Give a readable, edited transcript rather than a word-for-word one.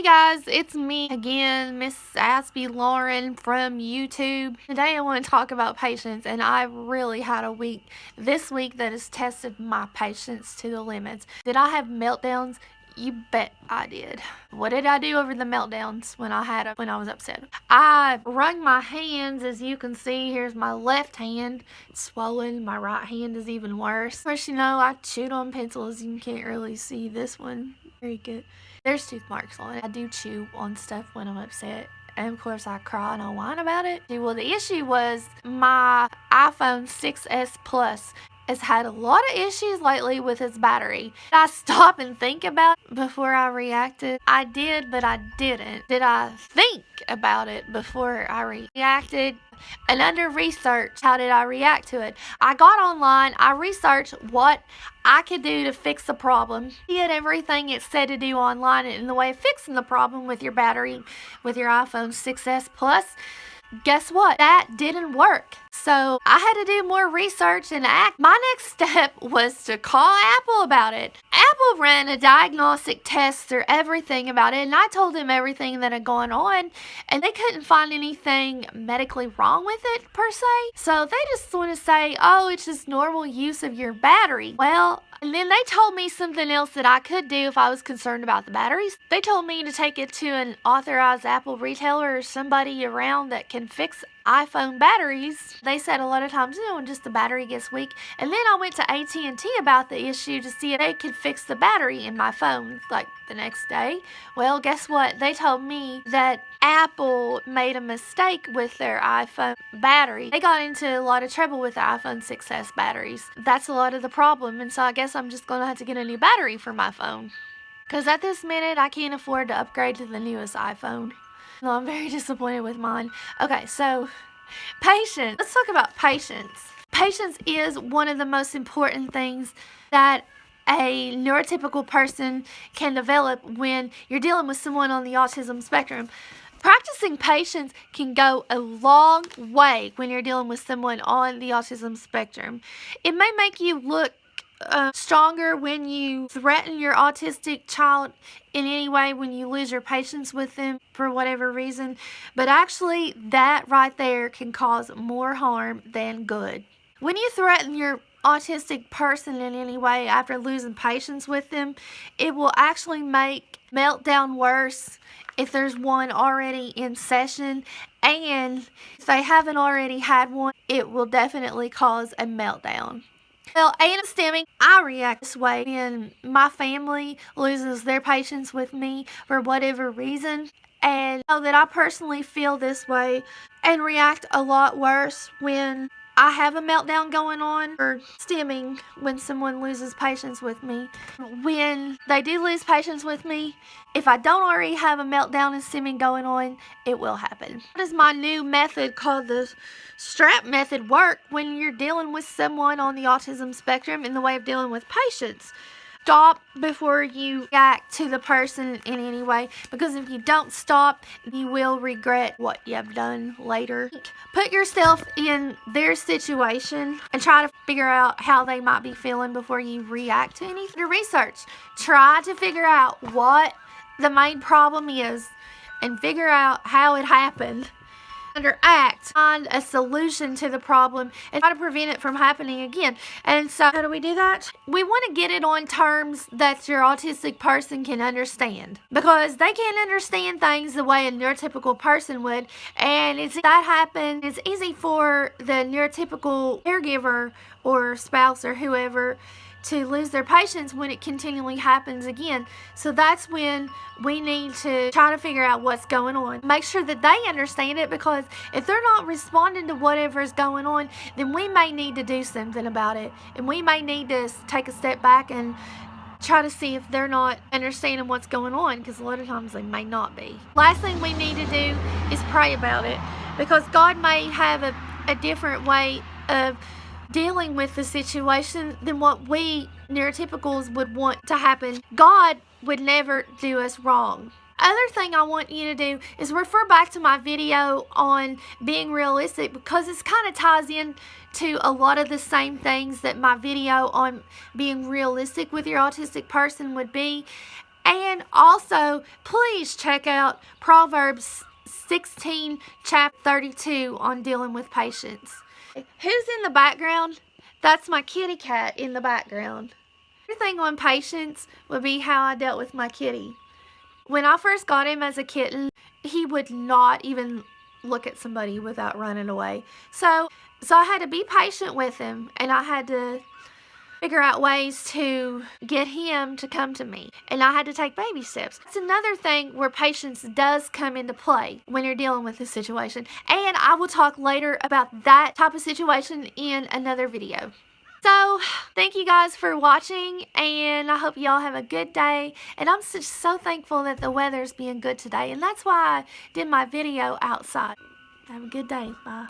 Hey guys, it's me again, Miss Aspie Lauren from YouTube. Today I want to talk about patience, and I really had a week this week that has tested my patience to the limits. Did I have meltdowns? You bet I did. What did I do over the meltdowns when I was upset? I wrung my hands. As you can see, here's my left hand. It's swollen. My right hand is even worse. Of course, I chewed on pencils. You can't really see this one very good. There's tooth marks on it. I do chew on stuff when I'm upset. And of course I cry and I whine about it. Well, the issue was my iPhone 6S Plus has had a lot of issues lately with its battery. Did I stop and think about it before I reacted? I did, but I didn't. Did I think about it before I reacted? And under research, how did I react to it? I got online, I researched what I could do to fix the problem. Did everything it said to do online in the way of fixing the problem with your battery, with your iPhone 6S Plus. Guess what? That didn't work. So I had to do more research and act. My next step was to call Apple about it. Apple ran a diagnostic test through everything about it, and I told them everything that had gone on, and they couldn't find anything medically wrong with it per se. So they just want to say, oh, it's just normal use of your battery. Well, and then they told me something else that I could do if I was concerned about the batteries. They told me to take it to an authorized Apple retailer or somebody around that can fix iPhone batteries. They said a lot of times, when just the battery gets weak. And then I went to AT&T about the issue to see if they could fix the battery in my phone, like the next day. Well, guess what? They told me that Apple made a mistake with their iPhone battery. They got into a lot of trouble with the iPhone 6S batteries. That's a lot of the problem, and so I guess I'm just going to have to get a new battery for my phone. Because at this minute, I can't afford to upgrade to the newest iPhone. No, I'm very disappointed with mine. Okay, so patience. Let's talk about patience. Patience is one of the most important things that a neurotypical person can develop when you're dealing with someone on the autism spectrum. Practicing patience can go a long way when you're dealing with someone on the autism spectrum. It may make you look stronger when you threaten your autistic child in any way, when you lose your patience with them for whatever reason, but actually that right there can cause more harm than good. When you threaten your autistic person in any way after losing patience with them, it will actually make meltdown worse if there's one already in session, and if they haven't already had one, it will definitely cause a meltdown. Well, and stemming, I react this way when my family loses their patience with me for whatever reason. And I know that I personally feel this way and react a lot worse when I have a meltdown going on, or stemming when someone loses patience with me. When they do lose patience with me, if I don't already have a meltdown and stemming going on, it will happen. How does my new method called the strap method work when you're dealing with someone on the autism spectrum in the way of dealing with patience? Stop before you react to the person in any way, because if you don't stop, you will regret what you have done later. Put yourself in their situation and try to figure out how they might be feeling before you react to anything. Do research. Try to figure out what the main problem is and figure out how it happened. Act, find a solution to the problem, and try to prevent it from happening again. And so how do we do that? We want to get it on terms that your autistic person can understand, because they can't understand things the way a neurotypical person would, and if that happens, it's easy for the neurotypical caregiver or spouse or whoever to lose their patience when it continually happens again. So that's when we need to try to figure out what's going on. Make sure that they understand it, because if they're not responding to whatever is going on, then we may need to do something about it. And we may need to take a step back and try to see if they're not understanding what's going on, because a lot of times they may not be. Last thing we need to do is pray about it, because God may have a different way of dealing with the situation than what we neurotypicals would want to happen. God would never do us wrong. Other thing I want you to do is refer back to my video on being realistic, because this kind of ties in to a lot of the same things that my video on being realistic with your autistic person would be. And also, please check out Proverbs 16, chapter 32 on dealing with patience. Who's in the background? That's my kitty cat in the background. Everything on patience would be how I dealt with my kitty. When I first got him as a kitten, he would not even look at somebody without running away. So I had to be patient with him, and I had to figure out ways to get him to come to me. And I had to take baby steps. It's another thing where patience does come into play when you're dealing with this situation. And I will talk later about that type of situation in another video. So, thank you guys for watching, and I hope y'all have a good day. And I'm just so thankful that the weather's being good today, and that's why I did my video outside. Have a good day. Bye.